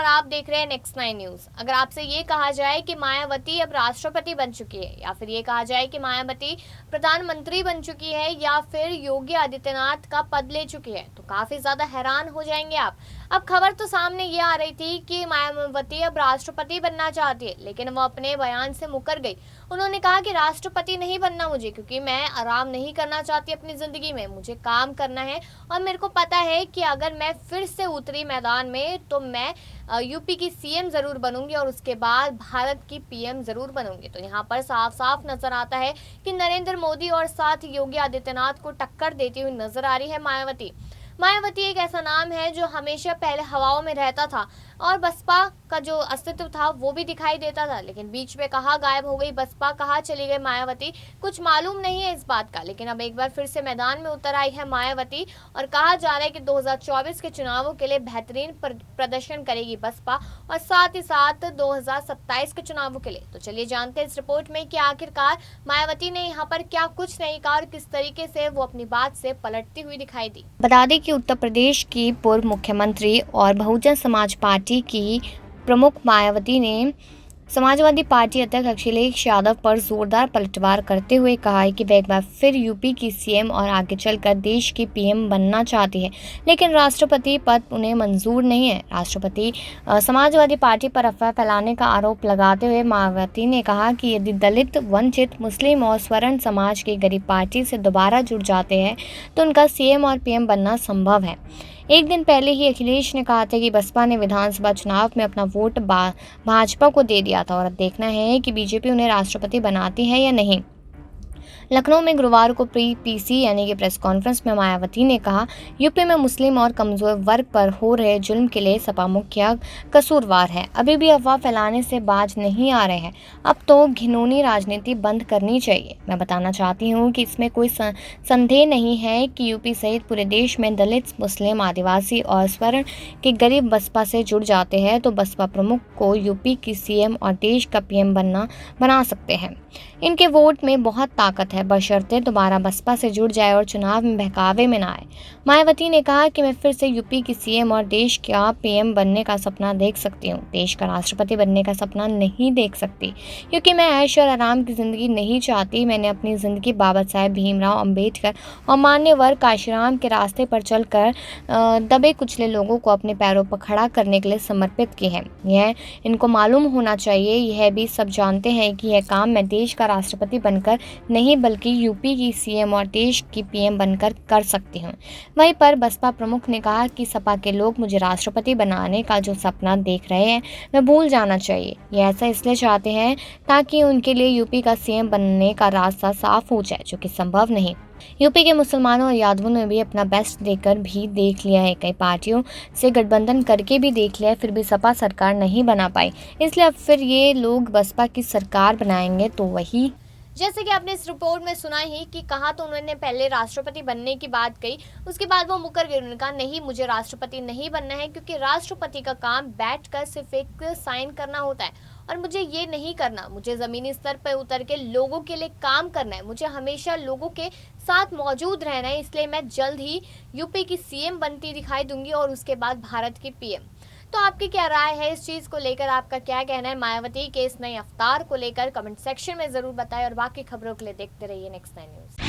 आप देख रहे हैं नेक्स्ट 9 न्यूज। अगर आपसे ये कहा जाए कि मायावती अब राष्ट्रपति बन चुकी है, या फिर ये कहा जाए कि मायावती प्रधानमंत्री बन चुकी है, या फिर योगी आदित्यनाथ का पद ले चुकी है, तो काफी ज्यादा हैरान हो जाएंगे आप। अब खबर तो सामने ये आ रही थी कि मायावती अब राष्ट्रपति बनना चाहती है, लेकिन वो अपने बयान से मुकर गई। उन्होंने कहा कि राष्ट्रपति नहीं बनना मुझे, क्योंकि मैं आराम नहीं करना चाहती अपनी जिंदगी में, मुझे काम करना है। और मेरे को पता है कि अगर मैं फिर से उतरी मैदान में तो मैं यूपी की सीएम जरूर बनूंगी और उसके बाद भारत की पीएम जरूर बनूंगी। तो यहाँ पर साफ साफ नजर आता है कि नरेंद्र मोदी और साथ योगी आदित्यनाथ को टक्कर देती हुई नजर आ रही है मायावती। मायावती एक ऐसा नाम है जो हमेशा पहले हवाओं में रहता था और बसपा का जो अस्तित्व था वो भी दिखाई देता था, लेकिन बीच में कहाँ गायब हो गई बसपा, कहाँ चली गई मायावती, कुछ मालूम नहीं है इस बात का। लेकिन अब एक बार फिर से मैदान में उतर आई है मायावती और कहा जा रहा है कि 2024 के चुनावों के लिए बेहतरीन प्रदर्शन करेगी बसपा और साथ ही साथ 2027 के चुनावों के लिए। तो चलिए जानते हैं इस रिपोर्ट में कि आखिरकार मायावती ने यहाँ पर क्या कुछ नहीं कहा और किस तरीके से वो अपनी बात से पलटती हुई दिखाई दी। बता दें कि उत्तर प्रदेश की पूर्व मुख्यमंत्री और बहुजन समाज पार्टी की प्रमुख मायावती ने समाजवादी पार्टी अध्यक्ष अखिलेश यादव पर जोरदार पलटवार करते हुए कहा है कि वह एक बार फिर यूपी की सीएम और आगे चलकर देश की पीएम बनना चाहती है, लेकिन राष्ट्रपति पद उन्हें मंजूर नहीं है। राष्ट्रपति समाजवादी पार्टी पर अफवाह फैलाने का आरोप लगाते हुए मायावती ने कहा कि यदि दलित, वंचित, मुस्लिम और स्वर्ण समाज की गरीब पार्टी से दोबारा जुड़ जाते हैं तो उनका सीएम और पीएम बनना संभव है। एक दिन पहले ही अखिलेश ने कहा था कि बसपा ने विधानसभा चुनाव में अपना वोट भाजपा को दे दिया था और अब देखना है कि बीजेपी उन्हें राष्ट्रपति बनाती है या नहीं। लखनऊ में गुरुवार को पीसी यानी कि प्रेस कॉन्फ्रेंस में मायावती ने कहा, यूपी में मुस्लिम और कमजोर वर्ग पर हो रहे जुल्म के लिए सपा मुखिया कसूरवार है। अभी भी अफवाह फैलाने से बाज नहीं आ रहे हैं। अब तो घिनौनी राजनीति बंद करनी चाहिए। मैं बताना चाहती हूँ कि इसमें कोई संदेह नहीं है कि यूपी सहित पूरे देश में दलित, मुस्लिम, आदिवासी और स्वर्ण के गरीब बसपा से जुड़ जाते हैं तो बसपा प्रमुख को यूपी की सीएम और देश का पीएम बना सकते हैं। इनके वोट में बहुत ताकत है, बशर्ते दोबारा बसपा से जुड़ जाए और चुनाव में बहकावे में ना आए। मायावती ने कहा कि मैं फिर से यूपी की सीएम और देश का पीएम बनने का सपना देख सकती हूँ, देश का राष्ट्रपति बनने का सपना नहीं देख सकती, क्योंकि मैं ऐश और आराम की जिंदगी नहीं चाहती। मैंने अपनी जिंदगी बाबा साहेब भीमराव अंबेडकर और मान्यवर काशीराम के रास्ते पर चलकर दबे कुचले लोगों को अपने पैरों पर खड़ा करने के लिए समर्पित की है। यह इनको मालूम होना चाहिए। यह भी सब जानते हैं कि यह काम मैं देश का राष्ट्रपति बनकर नहीं बल्कि यूपी की सीएम और देश की पीएम बनकर कर सकती हूँ। वहीं पर बसपा प्रमुख ने कहा कि सपा के लोग मुझे राष्ट्रपति बनाने का जो सपना देख रहे हैं वह भूल जाना चाहिए। ये ऐसा इसलिए चाहते हैं ताकि उनके लिए यूपी का सीएम बनने का रास्ता साफ हो जाए, जो कि संभव नहीं। यूपी के मुसलमानों और यादवों ने भी अपना बेस्ट देकर भी देख लिया है, कई पार्टियों से गठबंधन करके भी देख लिया है, फिर भी सपा सरकार नहीं बना पाई। इसलिए अब फिर ये लोग बसपा की सरकार बनाएंगे तो वही, जैसे कि आपने इस रिपोर्ट में सुना ही कि कहा तो उन्होंने पहले राष्ट्रपति बनने की बात कही, उसके बाद वो मुकर गए। उन्होंने कहा नहीं, मुझे राष्ट्रपति नहीं बनना है, क्योंकि राष्ट्रपति का काम बैठकर सिर्फ एक साइन करना होता है और मुझे ये नहीं करना। मुझे ज़मीनी स्तर पर उतर के लोगों के लिए काम करना है, मुझे हमेशा लोगों के साथ मौजूद रहना है। इसलिए मैं जल्द ही यूपी की सीएम बनती दिखाई दूंगी और उसके बाद भारत की पीएम। तो आपकी क्या राय है इस चीज़ को लेकर, आपका क्या कहना है मायावती के इस नए अवतार को लेकर? कमेंट सेक्शन में ज़रूर बताएं और बाकी खबरों के लिए देखते रहिए नेक्स्ट 9 न्यूज़।